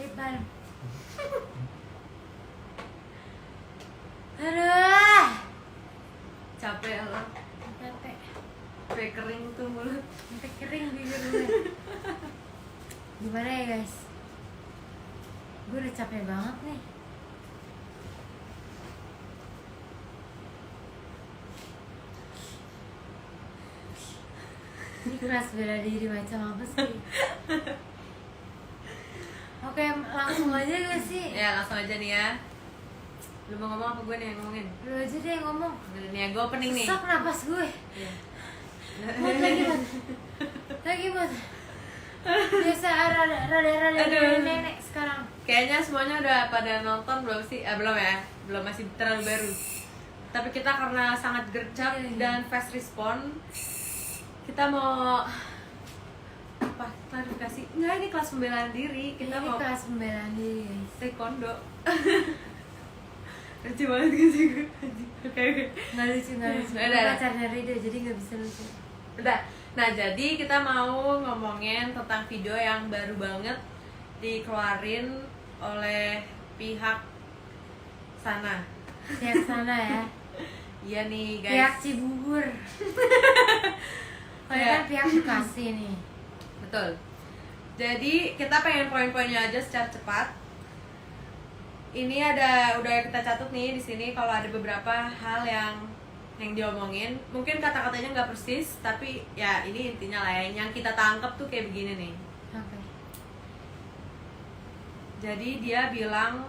lip balm. Aduh, Capek lo. capek. Sampai kering tuh mulut. Sampai kering bibir gue. Gimana ya guys? Gue udah capek banget nih. Ini kelas bela diri macam apa sih? Oke, langsung aja gak sih? Ya langsung aja nih ya. Lu mau ngomong apa gue nih yang ngomongin? Lu aja deh yang ngomong. Udah nih ya, gue opening nih. Sesak napas gue. Iya. Mut lagi mut. Lagi mut. Biasa rada nenek sekarang. Kayaknya semuanya udah pada nonton belum sih? Belum ya? Belum, masih terlalu baru. Tapi kita karena sangat gercep dan fast respon, kita mau apa? Klarifikasi? Enggak, ini kelas pembelaan diri. Kita Ini mau kelas pembelaan diri guys. taekwondo. Lucu banget gak sih gue? Oke. Nggak lucu. Udah. Pacarnya Rido jadi nggak bisa lucu. Udah. Nah, jadi kita mau ngomongin tentang video yang baru banget dikeluarin oleh pihak sana. Pihak sana ya. Iya nih, Pihak guys. Cibubur. Oh Ya. ya kan pihak Bekasi nih. Betul. Jadi, kita pengen poin-poinnya aja secara cepat. Ini udah kita catat nih di sini kalau ada beberapa hal yang diomongin. Mungkin kata-katanya nggak persis, tapi ya ini intinya lah ya. Yang kita tangkap tuh kayak begini nih. Oke. Jadi dia bilang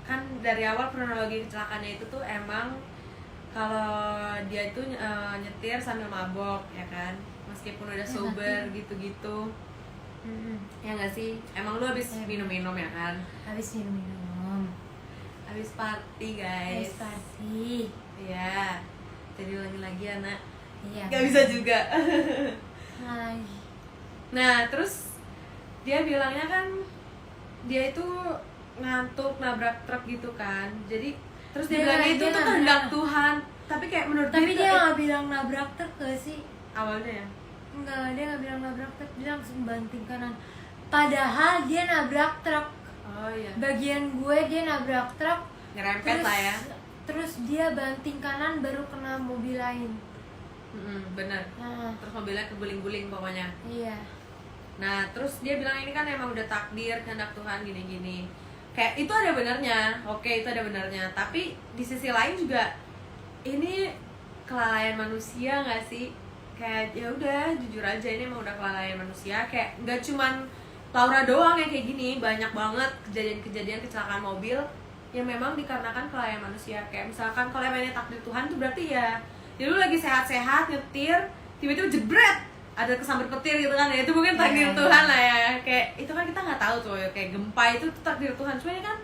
kan dari awal kronologi kecelakaannya itu tuh emang kalau dia itu nyetir sambil mabok ya kan, meskipun udah sober gitu-gitu. Ya nggak sih? Emang lu habis minum-minum ya kan? Habis minum. Habis party guys. Habis party. Iya. Jadi lagi-lagi anak. Iya. Gak bisa juga. Nggak lagi. Nah terus dia bilangnya kan dia itu ngantuk nabrak truk gitu kan. Jadi terus dia bilangnya itu tuh kehendak Tuhan. Tapi kayak menurut Tapi tuh, dia nggak bilang nabrak truk gak sih? awalnya ya. Enggak, dia nggak bilang nabrak truk, dia langsung banting kanan. Padahal dia nabrak truk. Oh iya. Bagian gue dia nabrak truk. Ngerempet lah ya. Terus dia banting kanan baru kena mobil lain. Bener. Nah, Terus mobilnya keguling-guling pokoknya. iya. Nah terus dia bilang ini kan emang udah takdir kehendak Tuhan gini-gini. Kayak itu ada benernya. Oke, itu ada benernya. Tapi di sisi lain juga ini kelalaian manusia nggak sih? Kayak ya udah jujur aja ini emang udah kelalaian manusia. Kayak nggak cuman Laura doang yang kayak gini, banyak banget kejadian-kejadian kecelakaan mobil yang memang dikarenakan kelalaian manusia. Kayak misalkan kalau emangnya takdir Tuhan tuh berarti ya lu lagi sehat-sehat nyetir tiba-tiba jebret ada kesambar petir gitu kan ya, itu mungkin takdir Tuhan lah ya. Kayak itu kan kita nggak tahu tuh ya, kayak gempa itu takdir Tuhan. Cuma ini kan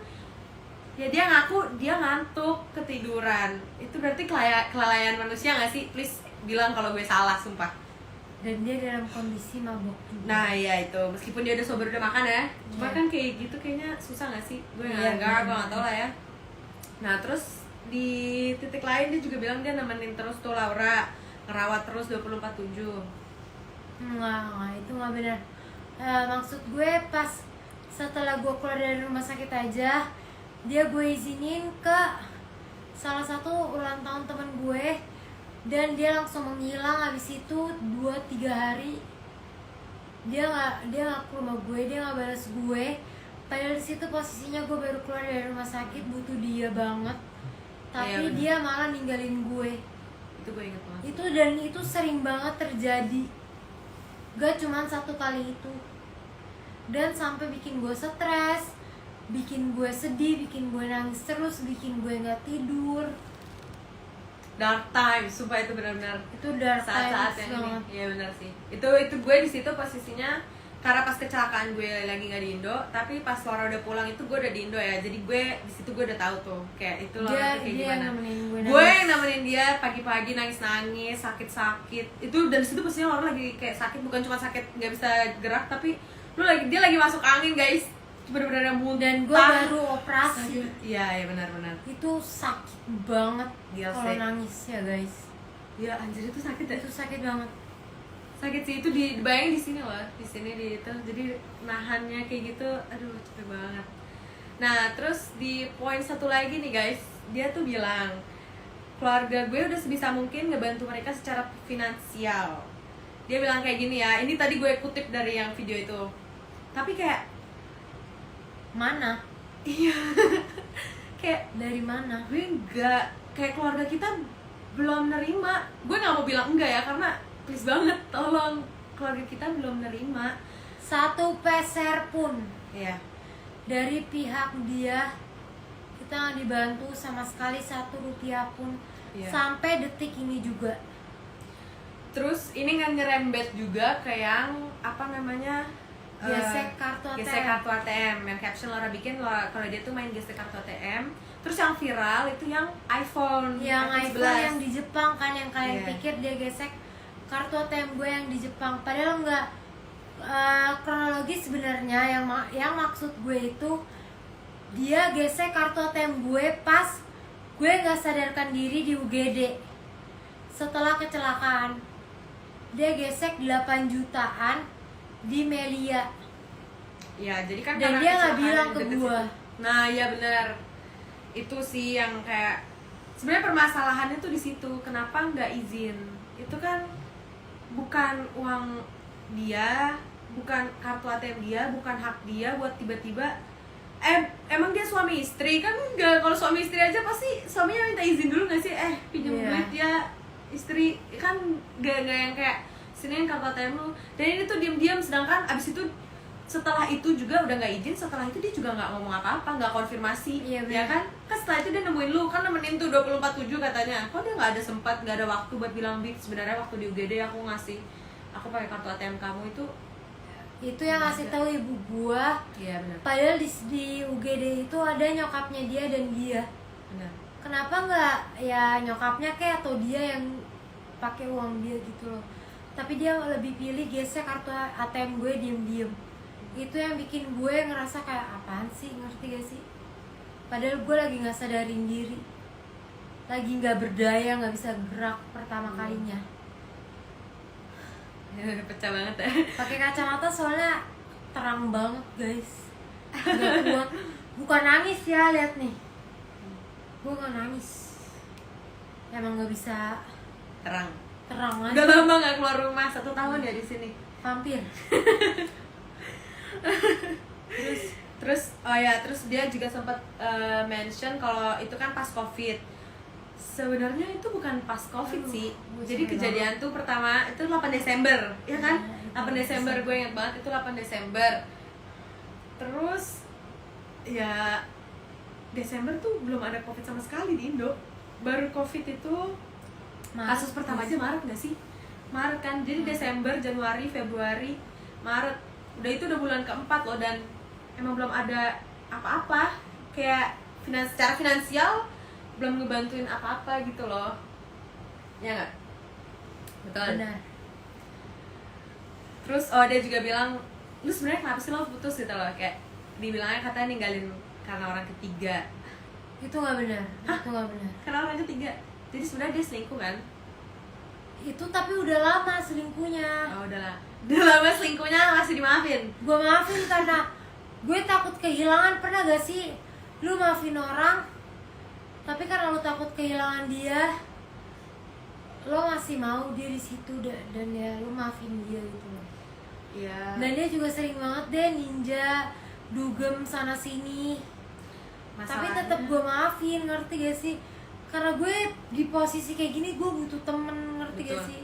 ya dia ngaku dia ngantuk ketiduran, itu berarti kelalaian manusia nggak sih? Please bilang kalau gue salah, sumpah. Dan dia dalam kondisi mabok juga. Nah iya itu, meskipun dia udah sober udah makan ya, cuma Iya. kan kayak gitu kayaknya susah nggak sih? Gue Iya, gue nggak tahu lah ya. Nah terus di titik lain dia juga bilang dia nemenin terus tuh Laura, ngerawat terus 24/7. Enggak, itu nggak benar. Maksud gue pas setelah gue keluar dari rumah sakit aja, dia gue izinin ke salah satu ulang tahun temen gue, dan dia langsung menghilang. Habis itu 2-3 hari dia nggak ke rumah gue, dia nggak balas gue. Padahal di situ posisinya gue baru keluar dari rumah sakit, butuh dia banget. Tapi Iya, dia malah ninggalin gue. Itu gue inget banget. Itu sering banget terjadi. Gak cuman satu kali itu. Dan sampai bikin gue stres, bikin gue sedih, bikin gue nangis terus, bikin gue nggak tidur. Dark time, sumpah itu benar-benar Itu dark saat-saat times yang banget. ini. Iya benar sih. Itu gue di situ posisinya karena pas kecelakaan gue lagi nggak di Indo, tapi pas Laura udah pulang itu gue udah di Indo ya. Jadi gue di situ gue udah tahu tuh kayak itu Laura tuh kayak Dia gimana. nemenin gue Gue yang nemenin dia pagi-pagi nangis-nangis, sakit-sakit. Itu dan di situ pastinya Laura lagi kayak sakit, bukan cuma sakit nggak bisa gerak, tapi dia lagi masuk angin guys. Bener-bener muntah. Dan gue baru operasi. Iya benar-benar. Itu sakit banget Gila kalau sih. nangis ya guys. Iya anjir itu sakit ya. Itu sakit banget. sakit sih itu, dibayangin di sini loh, di sini di itu, jadi nahannya kayak gitu, aduh capek banget. Nah terus di poin satu lagi nih guys, dia tuh bilang keluarga gue udah sebisa mungkin ngebantu mereka secara finansial. Dia bilang kayak gini ya, ini tadi gue kutip dari yang video itu, tapi kayak Mana? iya kayak Dari mana? gue enggak, kayak keluarga kita belum nerima. Gue nggak mau bilang enggak ya, karena please banget tolong, keluarga kita belum nerima. Satu peser pun Iya. dari pihak dia kita nggak dibantu sama sekali, 1 rupiah pun. Iya. Sampai detik ini juga. Terus ini nggak nyerembet juga ke yang apa namanya, Gesek kartu ATM. gesek kartu ATM, yang caption Laura bikin kalau dia tuh main gesek kartu ATM. Terus yang viral itu yang iPhone, Yang iPhone 11. yang di Jepang kan, yang kalian Iya. pikir dia gesek kartu ATM gue yang di Jepang, padahal enggak. Kronologis sebenarnya yang maksud gue itu dia gesek kartu ATM gue pas gue nggak sadarkan diri di UGD setelah kecelakaan. Dia gesek 8 jutaan di Melia. Ya jadi kan Dan karena dia nggak kecelakaan bilang ke deket gua. situ. Nah ya benar, itu sih yang kayak sebenarnya permasalahannya tuh di situ, kenapa nggak izin. Itu kan bukan uang dia, bukan kartu ATM dia, bukan hak dia buat tiba-tiba emang dia suami istri kan enggak. Kalau suami istri aja pasti suaminya minta izin dulu nggak sih, pinjam Iya. duit ya istri, kan nggak yang kayak siniin kartu ATM lu. Dan ini tuh diam-diam, sedangkan abis itu setelah itu juga udah nggak izin, setelah itu dia juga nggak ngomong apa-apa, nggak konfirmasi. Iya, Ya bener. kan setelah itu dia nemuin lu, kan nemenin tuh 24/7 katanya. Kok dia nggak ada sempat, nggak ada waktu buat bilang, Bik sebenarnya waktu di UGD aku pakai kartu ATM kamu itu. Itu yang ngasih tahu ibu gua. Iya benar. Padahal di UGD itu ada nyokapnya dia dan dia. Benar. Kenapa nggak ya nyokapnya kayak atau dia yang pakai uang dia gitu loh. Tapi dia lebih pilih gesek kartu ATM gue diem-diem. Itu yang bikin gue ngerasa kayak apaan sih, ngerti gak sih? Padahal gue lagi nggak sadarin diri, lagi nggak berdaya, nggak bisa gerak pertama kalinya. Pecah banget ya. Pakai kacamata soalnya terang banget guys, nggak kuat. Bukan nangis ya, lihat nih, gue nggak nangis, emang nggak bisa Terang. terang aja. Udah lama nggak keluar rumah, 1 tahun ya di sini. Vampir. Terus dia juga sempat mention kalau itu kan pas COVID. Sebenarnya itu bukan pas COVID Aduh, sih. gue Jadi capek kejadian tuh pertama itu 8 Desember, ya kan? Nah, 8 Desember gue ingat banget, itu 8 Desember. Terus ya Desember tuh belum ada COVID sama sekali di Indo. Baru COVID itu kasus pertama aja Maret gak sih? Maret kan, jadi Desember, Januari, Februari, Maret. Udah itu udah bulan keempat loh, dan emang belum ada apa-apa. Kayak secara finansial belum ngebantuin apa-apa gitu loh. Ya nggak? Betul. Benar. Terus dia juga bilang, lu sebenarnya kenapa sih lo putus gitu loh? Kayak dibilangnya katanya ninggalin karena orang ketiga. Itu nggak benar. Itu nggak benar. Karena orang ketiga. Jadi sebenarnya dia selingkuh kan? Itu tapi udah lama selingkuhnya. Oh udahlah. Udah lama selingkuhnya masih dimaafin. Gue maafin karena gue takut kehilangan. Pernah gak sih lu maafin orang, tapi karena lu takut kehilangan dia, lo masih mau dia di situ dan ya lu maafin dia gitu loh. Iya. Dan dia juga sering banget deh ninja, dugem sana sini. Tapi tetap gue maafin, ngerti gak sih? Karena gue di posisi kayak gini gue butuh temen, ngerti gak Betul. sih?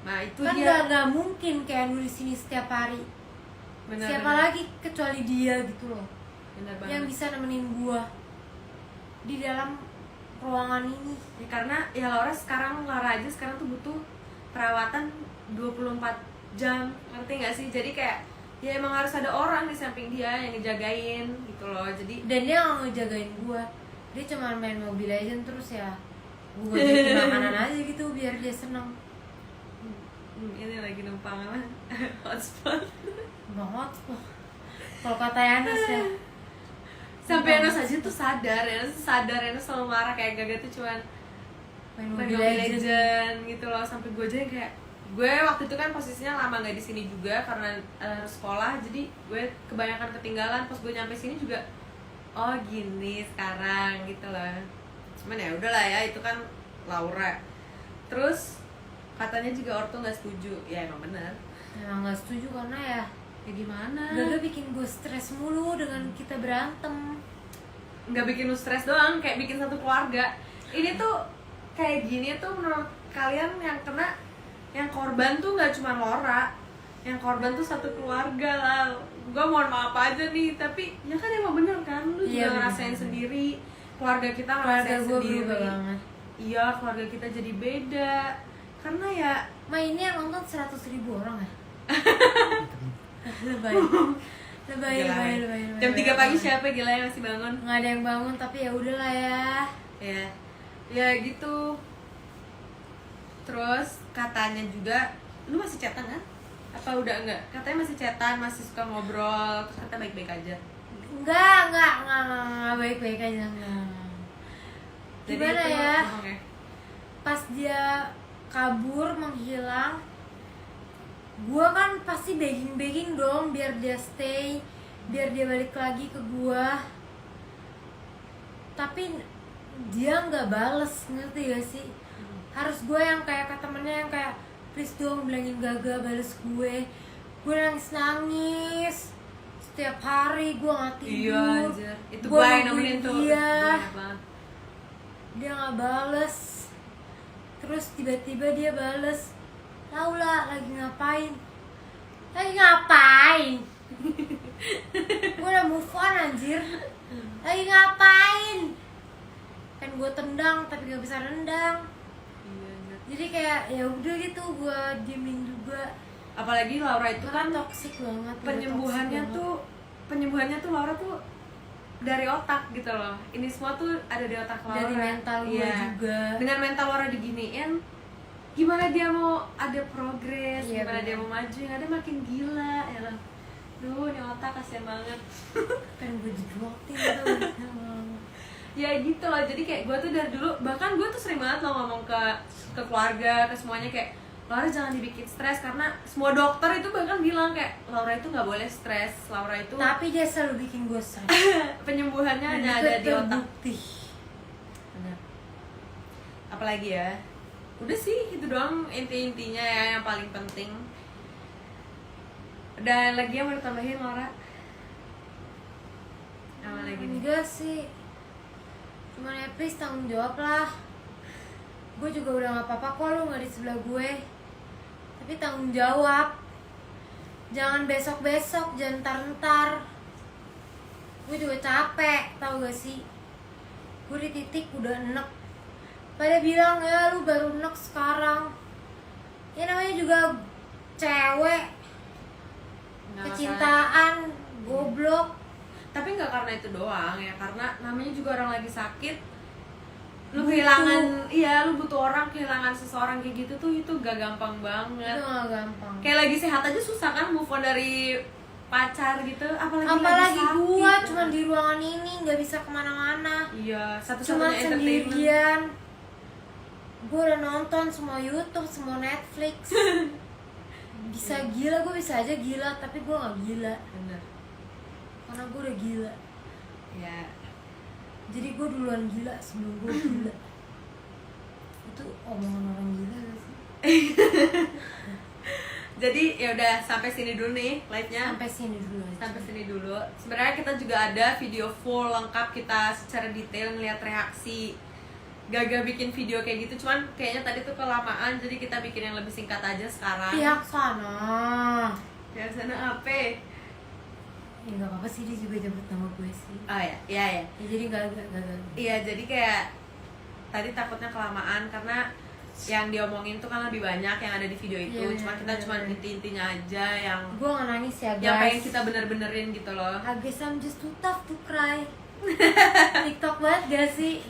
Nah itu Kan dia. gak mungkin kayak nulis ini setiap hari. Benar, Siapa benar. lagi kecuali dia gitu loh, Benar banget. yang bisa nemenin gue di dalam ruangan ini. Ya, karena ya Laura aja sekarang tuh butuh perawatan 24 jam, ngerti gak sih? Jadi kayak ya emang harus ada orang di samping dia yang ngejagain gitu loh. Jadi Dan dia gak ngejagain gue, dia cuma main Mobile Legends terus ya gue jadi makanan aja gitu biar dia seneng. ini lagi numpang apa? Hotspot. Banget loh kalau kata Yanos ya. Sampai Enos aja tuh sadar, Enos selalu marah kayak Gaga tuh cuman Main main Mobile Mobile Legends. Legend gitu loh. Sampai gue aja yang kayak gue waktu itu kan posisinya lama nggak di sini juga karena harus sekolah, jadi gue kebanyakan ketinggalan. Pas gue nyampe sini juga oh gini sekarang gitu lah. Cuman ya udahlah ya, itu kan Laura. Terus katanya juga ortu nggak setuju. Ya emang benar. Emang nggak setuju karena ya Ya gimana? Gaga bikin gue stres mulu dengan kita berantem. Nggak bikin lu stres doang, kayak bikin satu keluarga. Ini tuh kayak gini tuh menurut kalian yang kena, yang korban tuh nggak cuma Laura, yang korban tuh satu keluarga lah. Gue mohon maaf aja nih, tapi ya kan emang bener kan, lu Iya, juga ngerasain bener. sendiri, keluarga kita Keluarga ngerasain gue sendiri. berubah banget. Iya, keluarga kita jadi beda karena ya Ma ini yang nonton 100.000 orang ya? Lebay. Lebay. jam 3 pagi siapa gila yang masih bangun? Nggak ada yang bangun tapi ya udahlah ya. Ya gitu. Terus katanya juga, lu masih chatan kan? Apa udah enggak? Katanya masih chatan, masih suka ngobrol, terus kata baik-baik aja. Enggak baik-baik aja enggak. Jadi Gimana itu ya? bohong ya? Pas dia kabur menghilang, gua kan pasti begging dong biar dia stay, biar dia balik lagi ke gua. Tapi dia nggak bales, ngerti gak sih? Harus gue yang kayak ke temennya yang kayak please dong bilangin Gaga bales gue. Gue nangis setiap hari, gue nggak tidur. Iya anjir. Itu Gua gue yang nungguin nemenin tuh. dia. Itu gue banget. Dia nggak bales. Terus tiba-tiba dia bales, Laula lagi ngapain? Lagi ngapain? Gue udah move on anjir. Lagi ngapain? Kan gue tendang tapi gak bisa nendang. Iya anjir. Jadi kayak ya udah gitu, gue diemin juga. Apalagi Laura itu kan toksik banget. penyembuhannya tuh Laura tuh dari otak gitu loh. Ini semua tuh ada di otak Laura. Dari mental gue Iya. juga. Dengan mental Laura diginiin, gimana dia mau ada progres, Iya, gimana dia bener. mau maju, yang ada makin gila ya lah. Duh, ini otak kasihan banget. Pengen gue jedotin tuh. Ya gitu loh, jadi kayak gue tuh dari dulu, bahkan gue tuh sering banget loh ngomong ke keluarga, ke semuanya kayak Laura jangan dibikin stres, karena semua dokter itu bahkan bilang kayak Laura itu nggak boleh stres, Laura itu Tapi dia selalu bikin gue stres. penyembuhannya Dan hanya itu ada di otak. terbukti. Benar. Apalagi ya, udah sih itu doang intinya ya yang paling penting. Dan lagi yang mau ditambahin Laura? Apa lagi nih? Enggak sih, cuman ya please tanggung jawab lah. Gue juga udah gak apa-apa kok lu gak di sebelah gue, tapi tanggung jawab. Jangan besok-besok, jangan ntar-ntar. Gue juga capek, tau gak sih? Gue di titik udah enek. Pada bilang ya lu baru enek sekarang. Ya namanya juga cewek, Nggak kecintaan, goblok. Tapi nggak karena itu doang ya, karena namanya juga orang lagi sakit, lu Butuh. kehilangan, iya lu butuh orang, kehilangan seseorang kayak gitu tuh itu gak gampang banget. Itu gak gampang. Kayak lagi sehat aja susah kan move on dari pacar gitu, apalagi Apalagi lagi sakit, gua ya. cuma di ruangan ini nggak bisa kemana-mana. Iya, Cuma satu-satunya entertainment. sendirian. Gue udah nonton semua YouTube, semua Netflix. Bisa gila, gue bisa aja gila, tapi gue nggak gila Bener. karena gue udah gila. Ya, Jadi gue duluan gila sebelum gue gila. Itu omongan orang gila gak sih? jadi ya udah sampai sini dulu nih live-nya. Sampai sini dulu aja. Sampai sini dulu. Sebenarnya kita juga ada video full lengkap kita secara detail ngeliat reaksi Gaga bikin video kayak gitu, cuman kayaknya tadi tuh kelamaan, jadi kita bikin yang lebih singkat aja sekarang. Pihak sana. Ya sana apa? Ya nggak apa-apa sih, dia juga jemput nama gue sih. Oh ya, iya ya. Ya jadi gak. Iya, jadi kayak tadi takutnya kelamaan karena yang diomongin tuh kan lebih banyak yang ada di video itu. Iya, Cuma kita bener, cuma bener. inti-intinya aja yang Gue gak nangis ya guys. yang pengen kita bener-benerin gitu loh. I guess I'm just too tough to cry. TikTok banget gak sih?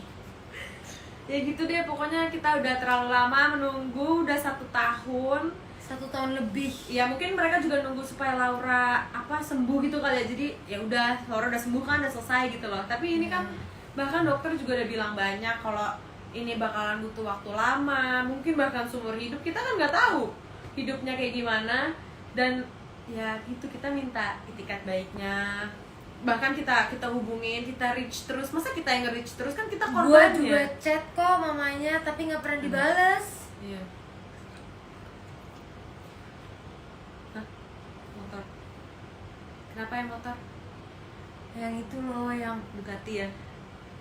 Ya gitu deh, pokoknya kita udah terlalu lama menunggu, udah 1 tahun. 1 tahun lebih. Ya mungkin mereka juga nunggu supaya Laura sembuh gitu kali ya. Jadi ya udah, Laura udah sembuh kan, udah selesai gitu loh. Tapi ini kan bahkan dokter juga udah bilang banyak kalau ini bakalan butuh waktu lama, mungkin bahkan seumur hidup, kita kan nggak tahu. hidupnya kayak gimana. Dan ya gitu, kita minta itikat baiknya, bahkan kita hubungin, kita reach terus. Masa kita yang nge-reach terus, kan kita Gue korbannya. juga chat kok mamanya tapi nggak pernah dibales. Iya. Hah? Motor. Kenapa ya motor? Yang itu loh, yang Ducati ya.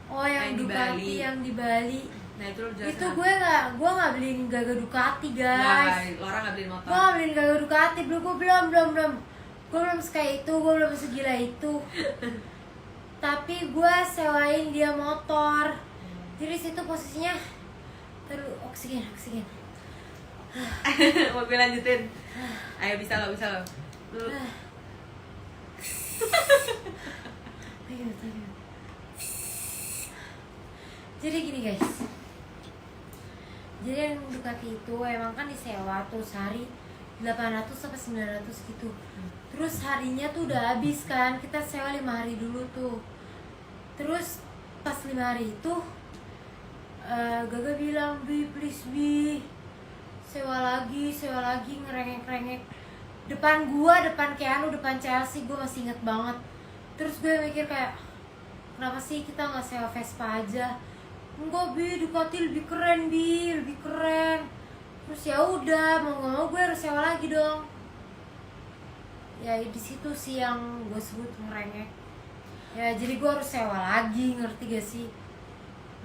oh yang Yang di Ducati Bali. yang di Bali. Nah itu lo jelasin Itu apa? gue nggak beliin Gaga Ducati Nah, guys. Laura nggak beliin motor. Gue nggak beliin Gaga Ducati, gue belum. Gue belum sekaya itu, gue belum segila itu. Tapi gue sewain dia motor. Jadi situ posisinya terus oksigen. Mobil lanjutin. Ayo, bisa lo. Lu- Ayo. Jadi gini guys. Jadi yang Ducati itu emang kan disewa tuh sehari 800 sampai 900 gitu. Terus harinya tuh udah habis kan. Kita sewa 5 hari dulu tuh. Terus pas 5 hari itu Gaga bilang, "Bi, please Bi, sewa lagi ngerengek depan gua, depan Keanu, depan Chelsea." Gue masih inget banget. Terus gue mikir kayak, kenapa sih kita nggak sewa Vespa aja? Enggak Bi, Ducati lebih keren Bi, lebih keren. Terus ya udah, mau nggak mau gue harus sewa lagi dong. Ya di situ sih yang gue sebut ngerengek. Ya jadi gue harus sewa lagi, ngerti gak sih?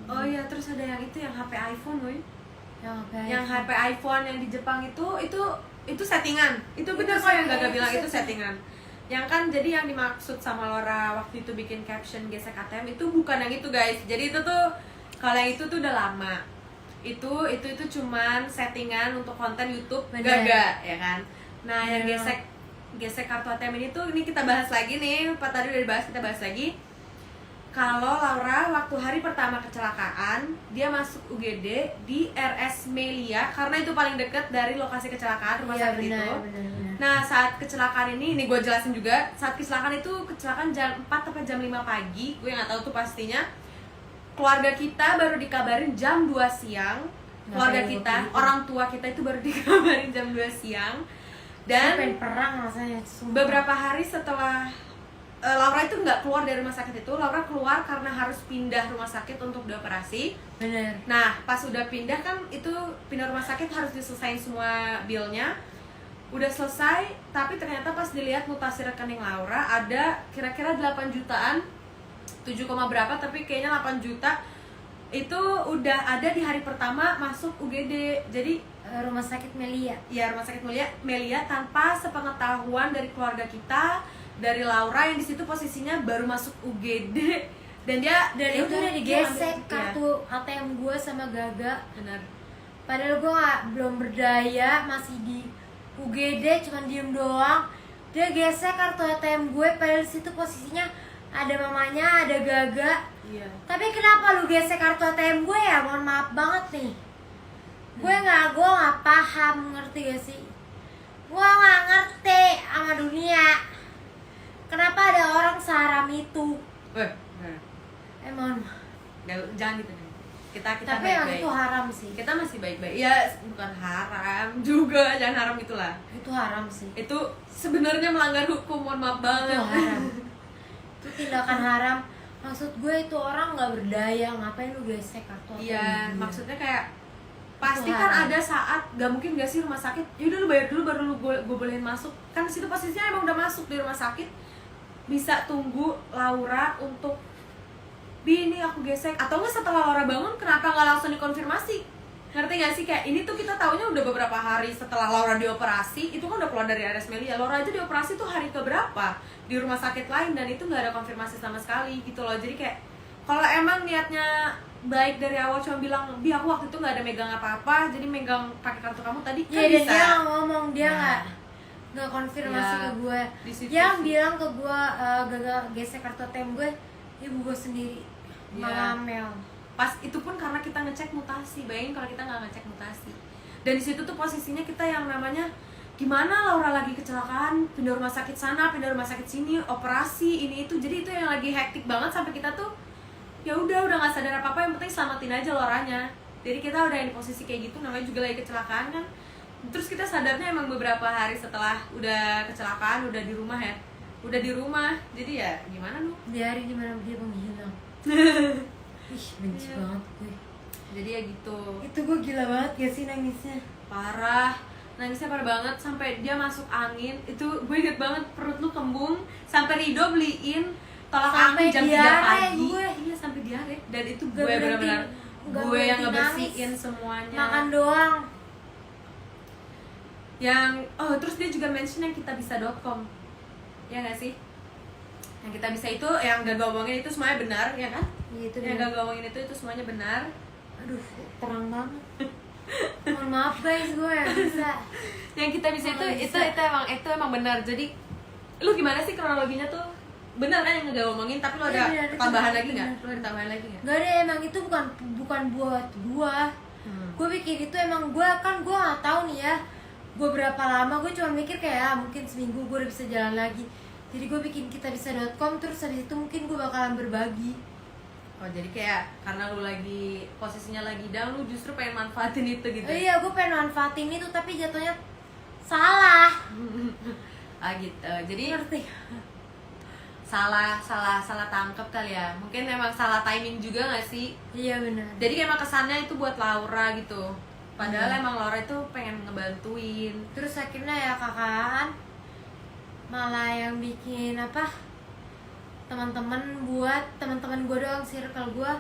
Oh iya, terus ada yang itu, yang HP iPhone, woy. Yang apa? Yang HP iPhone yang di Jepang itu settingan. Itu bener Itu kok yang settingan, Gaga bilang, itu itu settingan. Yang kan jadi yang dimaksud sama Laura waktu itu bikin caption gesek ATM itu bukan yang itu guys. Jadi itu tuh, kalau yang itu tuh udah lama. Itu cuman settingan untuk konten YouTube Bener. Gaga, ya kan. Nah, yang Bener. gesek kartu ATM ini tuh, ini kita bahas lagi nih. Pak tadi udah dibahas, kita bahas lagi. Kalau Laura waktu hari pertama kecelakaan, dia masuk UGD di RS Melia karena itu paling dekat dari lokasi kecelakaan rumah sakit itu. Bener. Nah, saat kecelakaan ini gue jelasin juga. Saat kecelakaan itu, kecelakaan jam 4 atau jam 5 pagi, gue nggak tahu tuh pastinya. Keluarga kita baru dikabarin jam 2 siang. Keluarga Ngapain kita, waktu itu? orang tua kita itu baru dikabarin jam 2 siang. Dan pengen perang rasanya, sumpah. beberapa hari setelah Laura itu nggak keluar dari rumah sakit itu, Laura keluar karena harus pindah rumah sakit untuk dioperasi. Bener. Nah, pas udah pindah kan, itu pindah rumah sakit harus diselesain semua bill-nya. Udah selesai, tapi ternyata pas dilihat mutasi rekening Laura ada kira-kira 8 jutaan, 7, berapa, tapi kayaknya 8 juta itu udah ada di hari pertama masuk UGD. Jadi Rumah sakit Melia. ya, rumah sakit Melia tanpa sepengetahuan dari keluarga kita, dari Laura yang di situ posisinya baru masuk UGD. Dan dia Dan itu udah digesek ya, kartu ATM gue sama Gaga. benar. Padahal gue belum berdaya, masih di UGD, cuman diem doang. Dia gesek kartu ATM gue, padahal di situ posisinya ada mamanya, ada Gaga. Iya. Tapi kenapa lu gesek kartu ATM gue ya? Mohon maaf banget nih. Gue nggak paham, ngerti gak sih? Gue nggak ngerti sama dunia. Kenapa ada orang seharam itu? Mohon maaf. Jangan gitu deh. Kita Tapi emang baik-baik. itu haram sih. Kita masih baik-baik. Ya, bukan haram juga, jangan haram itulah. Itu haram sih. Itu sebenarnya melanggar hukum, mohon maaf Itu banget. haram. Itu tindakan haram. Maksud gue itu orang nggak berdaya, ngapain lu gesek kartu ATM Iya, dia? maksudnya kayak pasti Itu kan haram. ada saat gak mungkin gak sih rumah sakit, yaudah lu bayar dulu baru lu gue bolehin masuk. Kan situ posisinya emang udah masuk di rumah sakit, bisa tunggu Laura untuk Bi, ini aku gesek. Atau enggak setelah Laura bangun, kenapa nggak langsung dikonfirmasi? Ngerti gak sih? Kayak ini tuh kita taunya udah beberapa hari setelah Laura dioperasi. Itu kan udah keluar dari RS Melia. Laura aja dioperasi tuh hari keberapa di rumah sakit lain, dan itu nggak ada konfirmasi sama sekali gitu loh. Jadi kayak kalau emang niatnya baik dari awal, cuma bilang, Bi aku waktu itu nggak ada megang apa-apa, jadi megang pakai kartu kamu tadi, kan Iya, dan bisa. dia nggak ngomong, dia Nah. nggak konfirmasi Ya, ke gue. di situ Dia sih. bilang ke gue, Gaga gesek kartu ATM gue, ibu gue sendiri. Ya. Ngamel. Pas itu pun karena kita ngecek mutasi. Bayangin kalau kita nggak ngecek mutasi. Dan di situ tuh posisinya kita yang namanya, gimana Laura lagi kecelakaan, pindah rumah sakit sana, pindah rumah sakit sini, operasi ini itu. Jadi itu yang lagi hektik banget sampai kita tuh ya udah nggak sadar apa-apa, yang penting selamatin aja Lauranya. Jadi kita udah di posisi kayak gitu, namanya juga lagi kecelakaan kan. Terus kita sadarnya emang beberapa hari setelah udah kecelakaan, udah di rumah ya, udah di rumah. Jadi ya gimana lu? Di hari dimana dia menghilang. Ih, benci Iya. banget gue. Jadi ya gitu. Itu gue gila banget gak sih nangisnya? Parah, nangisnya parah banget sampai dia masuk angin. Itu gue inget banget, perut lu kembung sampai Rido beliin tolak Sampai angin jam 3 diare pagi. gue. Iya, sampai diare. Dan itu Gak gue berhenti- benar-benar gak gue yang berhenti ngebersihin nangis. semuanya. Makan doang. Yang terus dia juga mention yang kitabisa.com. Ya nggak sih? Yang kita bisa itu yang gak ngomongin itu semuanya benar, ya kan? Iya itu Yang bener. gak ngomongin itu semuanya benar. Aduh, terang banget. Mohon maaf guys, gue ya bisa. Yang kita bisa Oh, itu bisa. itu emang benar. Jadi lu gimana sih kronologinya tuh? Benar kan yang gak ngomongin, tapi lu ada Iya, benar, itu tambahan benar, lagi nggak? benar. Lu ada tambahan lagi nggak? Gak ada, emang itu bukan buat gue. Gue bikin itu emang gue nggak tahu nih ya. Gue berapa lama, gue cuma mikir kayak mungkin seminggu gue udah bisa jalan lagi. Jadi gue bikin kitabisa.com, terus habis itu mungkin gue bakalan berbagi. Oh jadi kayak karena lu lagi posisinya lagi down, lu justru pengen manfaatin itu gitu. Oh iya, gue pengen manfaatin itu tapi jatuhnya salah. Ah gitu. Jadi Ngerti? salah tangkep kali ya. Mungkin emang salah timing juga nggak sih? Iya benar. Jadi emang kesannya itu buat Laura gitu. Padahal Iya. emang Laura itu pengen ngebantuin. Terus akhirnya ya kakaan malah yang bikin apa? Teman-teman gue doang, circle gue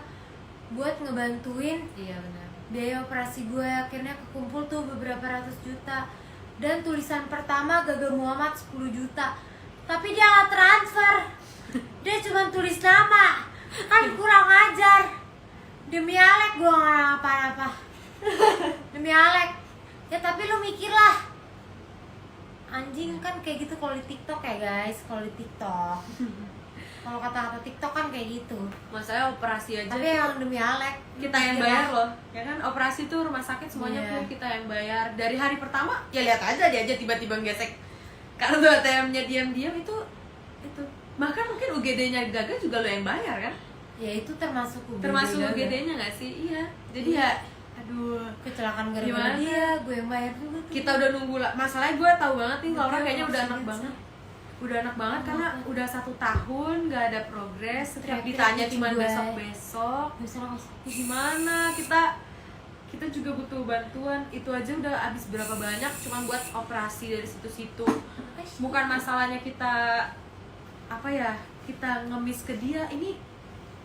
buat ngebantuin Iya benar. biaya operasi gue. Akhirnya kekumpul tuh beberapa ratus juta. Dan tulisan pertama Gaga Muhammad 10 juta. Tapi dia nggak transfer. Dia cuma tulis nama. Kan kurang ajar. Demi Alek gue nggak apa-apa. Demi Alek. Ya tapi lu mikir lah. Anjing kan kayak gitu kalau di TikTok ya guys. Kalau di TikTok. Kalau kata-kata TikTok kan kayak gitu. Masalahnya operasi aja Tapi tuh yang demi Alek kita yang mikir bayar lah. loh. Ya kan operasi tuh rumah sakit semuanya Iya. full kita yang bayar. Dari hari pertama ya lihat aja dia aja tiba-tiba gesek kartu ATM-nya diam-diam itu. Bahkan mungkin UGD-nya Gaga juga lo yang bayar kan? Ya itu termasuk UGD Termasuk Gaga. UGD-nya nggak sih? Iya. Jadi ya aduh, Kecelakaan Gimana? gara-gara dia, gue yang bayar juga tuh. kita udah nunggu lah. Masalahnya gue tahu banget nih Laura Makanya kayaknya udah harus enak lihat banget. sih. Udah enak banget karena udah 1 tahun nggak ada progres. Setiap Teriak-teriak ditanya gitu cuma gue. besok-besok. Bisa lah, Mas. Ya gimana kita juga butuh bantuan. Itu aja udah habis berapa banyak cuma buat operasi dari situ-situ. Bukan masalahnya kita apa ya, kita ngemis ke dia. Ini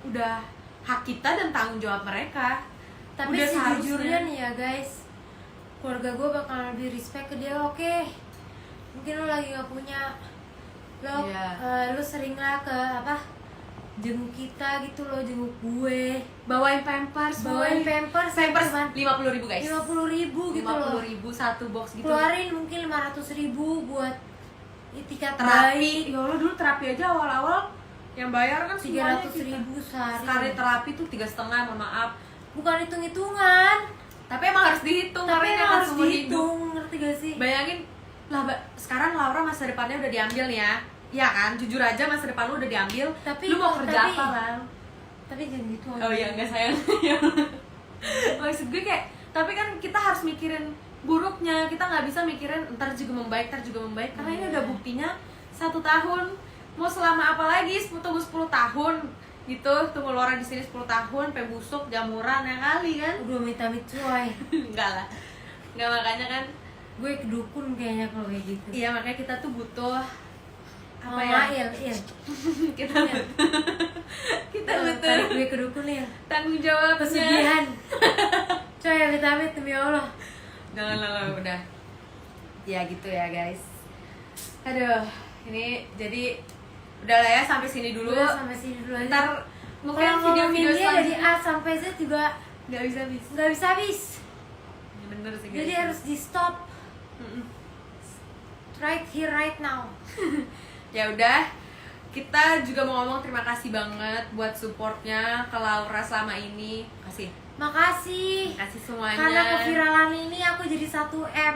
udah hak kita dan tanggung jawab mereka. Tapi Udah sejujurnya seharusnya. nih ya guys, keluarga gue bakal lebih respect ke dia. Oke, mungkin lo lagi gak punya, lo Iya. lo sering lah ke apa, jenguk kita gitu, lo jenguk gue, Bawain pampers, bawain boy. pampers Pampers cuman 50.000 guys. 50.000 gitu loh. 50.000 satu box gitu. Keluarin mungkin 500.000 buat itikat Terapi. baik, Ya Allah, dulu terapi aja awal-awal yang bayar kan semuanya 300.000 sehari. Sekali terapi tuh 3,5, mohon maaf. Bukan hitung-hitungan, Tapi emang harus dihitung tapi karena ini emang akan harus seumur hidup. dihitung, ngerti gak sih? Bayangin lah, sekarang Laura masa depannya udah diambil nih ya. Iya kan, jujur aja masa depan lu udah diambil. Tapi lu mau kerja tapi- apa Lang? Tapi jangan gitu. Oh iya, enggak sayang. Maksud gue kayak, tapi kan kita harus mikirin buruknya. Kita nggak bisa mikirin ntar juga membaik. Karena ini udah buktinya 1 tahun. Mau selama apa lagi? Tunggu 10 tahun gitu. Tunggu Laura di sini 10 tahun, sampai busuk, jamuran ya kali kan? Udah amit-amit coy. Enggak lah. Enggak, makanya kan. Gue kedukun kayaknya kalau kayak gitu. Iya, makanya kita tuh butuh apa Mama ya? Il. Kita Iya. butuh kita butuh Tarik gue kedukun Il. tanggung jawabnya. Pesugihan. Coy amit-amit demi Allah. Jangan lah, udah. Ya gitu ya guys. Aduh, ini jadi udah lah ya, sampai sini dulu. Udah sampai sini dulu aja. Ntar mungkin Kalau ngomongin video-video dia dari selanjutnya A sampai Z juga nggak bisa habis. nggak bisa habis. Ya, bener sih guys. Jadi harus di stop. Mm-mm. Right here right now. Ya udah, kita juga mau ngomong terima kasih banget buat supportnya ke Laura selama ini. Kasih Makasih. semuanya. Karena keviralan ini aku jadi 1M.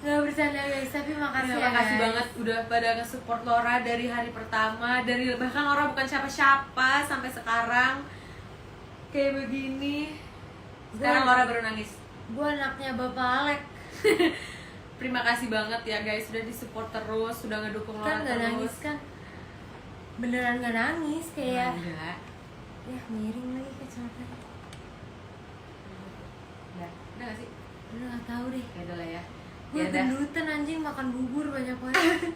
Gak bercanda guys, tapi makasih Terima ya kasih guys. banget udah pada nge-support Laura dari hari pertama, dari bahkan Laura bukan siapa-siapa sampai sekarang kayak begini. Sekarang Laura baru nangis. Gue anaknya Bapak Alek. Terima kasih banget ya guys, sudah disupport terus, sudah ngedukung Laura Kan gak terus. nangis kan? Beneran gak nangis kayak. Enggak. Ya miring lagi kacamata. Udah gak sih? Udah gak tau deh. Ya udah lah ya. Gue Ya udah. gendutan anjing, makan bubur banyak banget.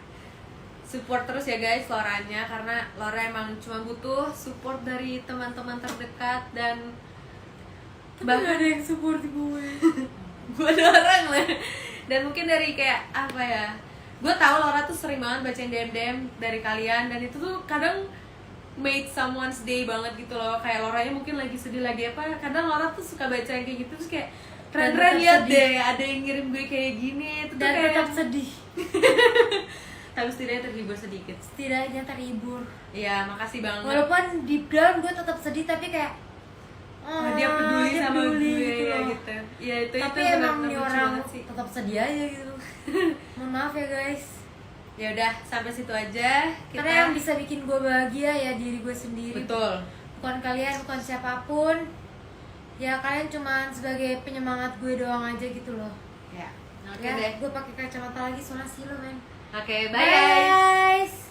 Support terus ya guys Lauranya, karena Laura emang cuma butuh support dari teman-teman terdekat dan Bahkan ada yang support gue. gue dorong lah. Dan mungkin dari kayak apa ya, gue tahu Laura tuh sering banget bacain DM dari kalian, dan itu tuh kadang made someone's day banget gitu loh. Kayak Lauranya mungkin lagi sedih lagi apa, kadang Laura tuh suka baca yang kayak gitu, terus kayak keren-keren tetap liat sedih. deh ada yang ngirim gue kayak gini. Itu tuh Dan kayak tetap sedih. tapi setidaknya terhibur sedikit. Setidaknya terhibur. Iya, makasih banget. Walaupun deep down gue tetap sedih, tapi kayak Dia peduli dia sama peduli gue gitu ya loh. gitu. Iya itu Tapi itu emang benar-benar nih lucu orang banget sih. tetap sedih aja gitu. Mohon maaf ya guys. Ya udah sampai situ aja kita. Karena yang bisa bikin gue bahagia ya diri gue sendiri. Betul. Bukan kalian, bukan siapapun. Ya kalian cuman sebagai penyemangat gue doang aja gitu loh. Ya. Oke Ya, deh. gue pakai kacamata lagi soalnya silau men. Oke, bye guys. Guys.